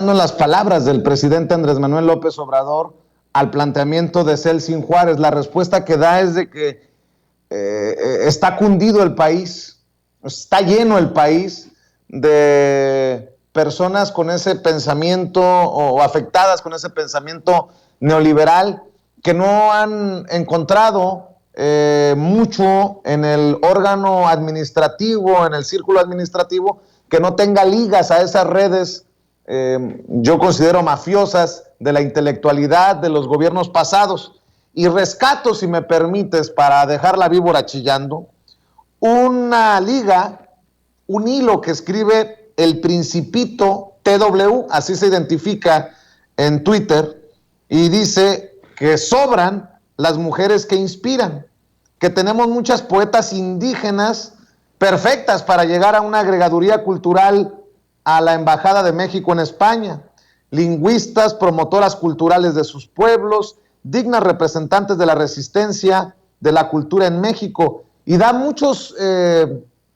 en las palabras del presidente Andrés Manuel López Obrador al planteamiento de Celsin Juárez. La respuesta que da es de que está cundido el país, está lleno el país de personas con ese pensamiento o afectadas con ese pensamiento neoliberal que no han encontrado mucho en el órgano administrativo, en el círculo administrativo, que no tenga ligas a esas redes, yo considero mafiosas, de la intelectualidad de los gobiernos pasados. Y rescato, si me permites, para dejar la víbora chillando, una liga, un hilo que escribe el Principito TW, así se identifica en Twitter, y dice que sobran las mujeres que inspiran, que tenemos muchas poetas indígenas perfectas para llegar a una agregaduría cultural a la Embajada de México en España, lingüistas, promotoras culturales de sus pueblos, dignas representantes de la resistencia, de la cultura en México, y da muchos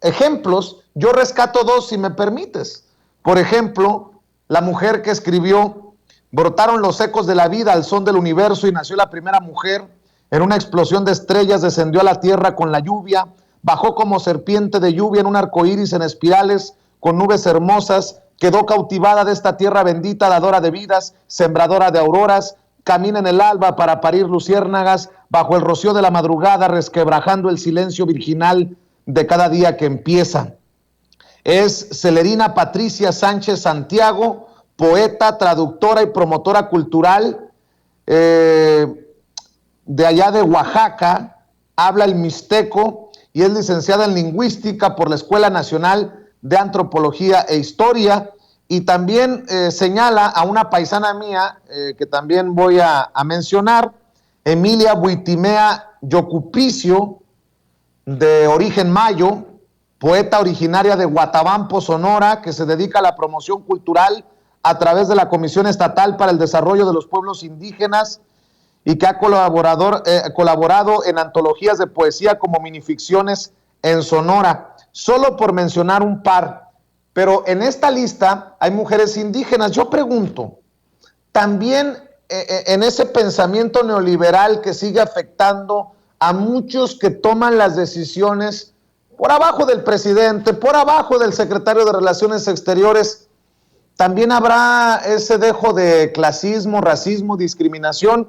ejemplos. Yo rescato dos, si me permites. Por ejemplo, la mujer que escribió: brotaron los ecos de la vida al son del universo y nació la primera mujer. En una explosión de estrellas descendió a la tierra con la lluvia, bajó como serpiente de lluvia en un arco iris en espirales, con nubes hermosas, quedó cautivada de esta tierra bendita, dadora de vidas, sembradora de auroras, camina en el alba para parir luciérnagas, bajo el rocío de la madrugada, resquebrajando el silencio virginal de cada día que empieza. Es Celerina Patricia Sánchez Santiago, poeta, traductora y promotora cultural, de allá de Oaxaca, habla el mixteco y es licenciada en lingüística por la Escuela Nacional de Antropología e Historia. Y también señala a una paisana mía que también voy a mencionar, Emilia Buitimea Yocupicio, de origen mayo, poeta originaria de Guatabampo, Sonora, que se dedica a la promoción cultural a través de la Comisión Estatal para el Desarrollo de los Pueblos Indígenas y que ha colaborado en antologías de poesía como minificciones en Sonora, solo por mencionar un par. Pero en esta lista hay mujeres indígenas. Yo pregunto, también en ese pensamiento neoliberal que sigue afectando a muchos que toman las decisiones por abajo del presidente, por abajo del secretario de Relaciones Exteriores, también habrá ese dejo de clasismo, racismo, discriminación,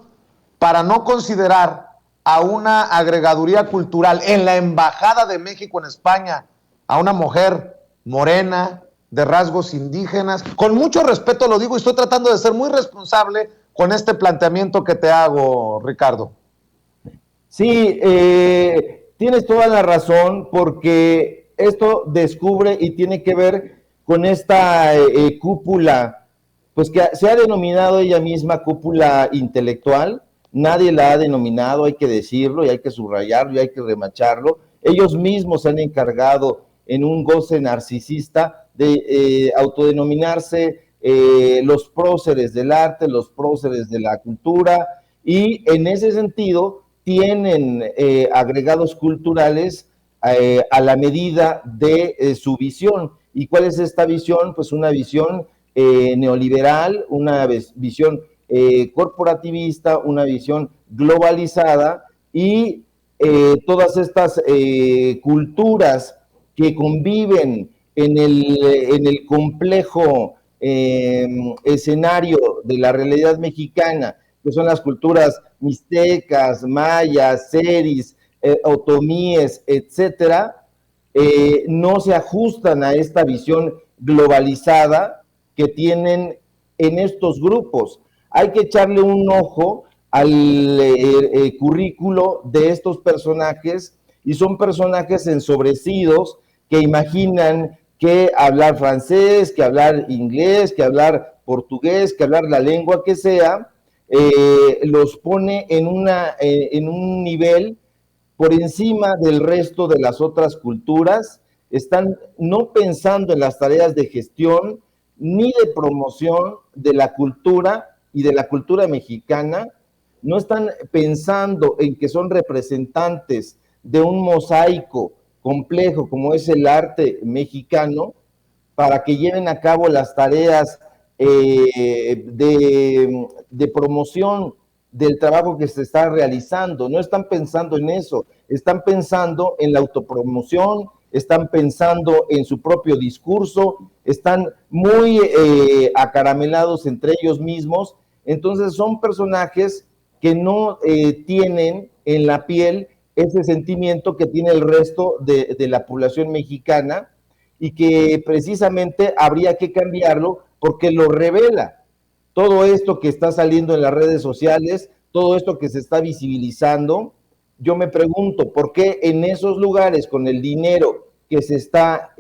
para no considerar a una agregaduría cultural en la Embajada de México en España a una mujer morena, de rasgos indígenas. Con mucho respeto lo digo y estoy tratando de ser muy responsable con este planteamiento que te hago, Ricardo. Sí, tienes toda la razón, porque esto descubre y tiene que ver con esta cúpula, pues que se ha denominado ella misma cúpula intelectual. Nadie la ha denominado, hay que decirlo y hay que subrayarlo y hay que remacharlo. Ellos mismos se han encargado, en un goce narcisista, de autodenominarse los próceres del arte, los próceres de la cultura, y en ese sentido tienen agregados culturales a la medida de su visión. ¿Y cuál es esta visión? Pues una visión neoliberal, una visión corporativista, una visión globalizada, y todas estas culturas que conviven en el complejo escenario de la realidad mexicana, que son las culturas mixtecas, mayas, seris, otomíes, etcétera, no se ajustan a esta visión globalizada que tienen en estos grupos. Hay que echarle un ojo al currículo de estos personajes, y son personajes ensobrecidos que imaginan que hablar francés, que hablar inglés, que hablar portugués, que hablar la lengua que sea, los pone en un nivel por encima del resto de las otras culturas. Están no pensando en las tareas de gestión ni de promoción de la cultura y de la cultura mexicana. No están pensando en que son representantes de un mosaico complejo como es el arte mexicano, para que lleven a cabo las tareas de promoción del trabajo que se está realizando. No están pensando en eso, están pensando en la autopromoción, están pensando en su propio discurso, están muy acaramelados entre ellos mismos. Entonces son personajes que no tienen en la piel ese sentimiento que tiene el resto de la población mexicana, y que precisamente habría que cambiarlo porque lo revela. Todo esto que está saliendo en las redes sociales, todo esto que se está visibilizando, yo me pregunto, ¿por qué en esos lugares, con el dinero que se está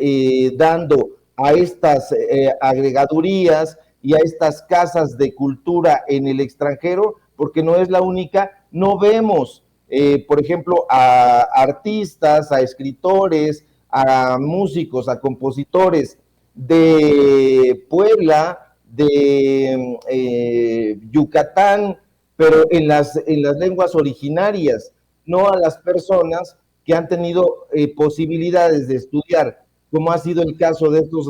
dando a estas agregadurías y a estas casas de cultura en el extranjero, porque no es la única, no vemos, por ejemplo, a artistas, a escritores, a músicos, a compositores de Puebla, de Yucatán, pero en las lenguas originarias, no a las personas que han tenido posibilidades de estudiar, como ha sido el caso de estos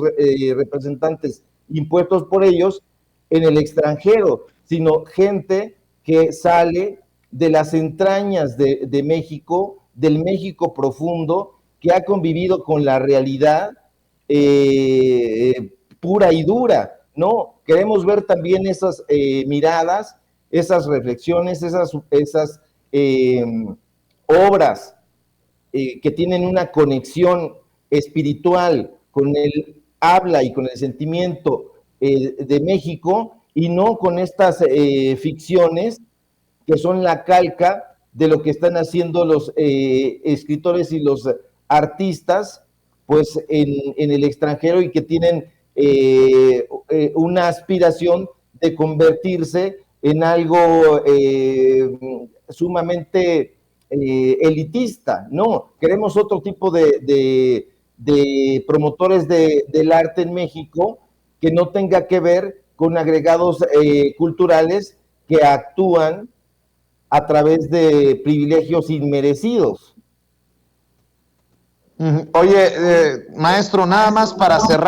representantes impuestos por ellos en el extranjero, sino gente que sale de las entrañas de México, del México profundo, que ha convivido con la realidad pura y dura, ¿no? Queremos ver también esas miradas, esas reflexiones, esas obras que tienen una conexión espiritual con el habla y con el sentimiento de México, y no con estas ficciones que son la calca de lo que están haciendo los escritores y los artistas, pues en el extranjero, y que tienen una aspiración de convertirse en algo sumamente elitista. No, queremos otro tipo de promotores del arte en México, que no tenga que ver con agregados culturales que actúan a través de privilegios inmerecidos. Oye, maestro, nada más para cerrar.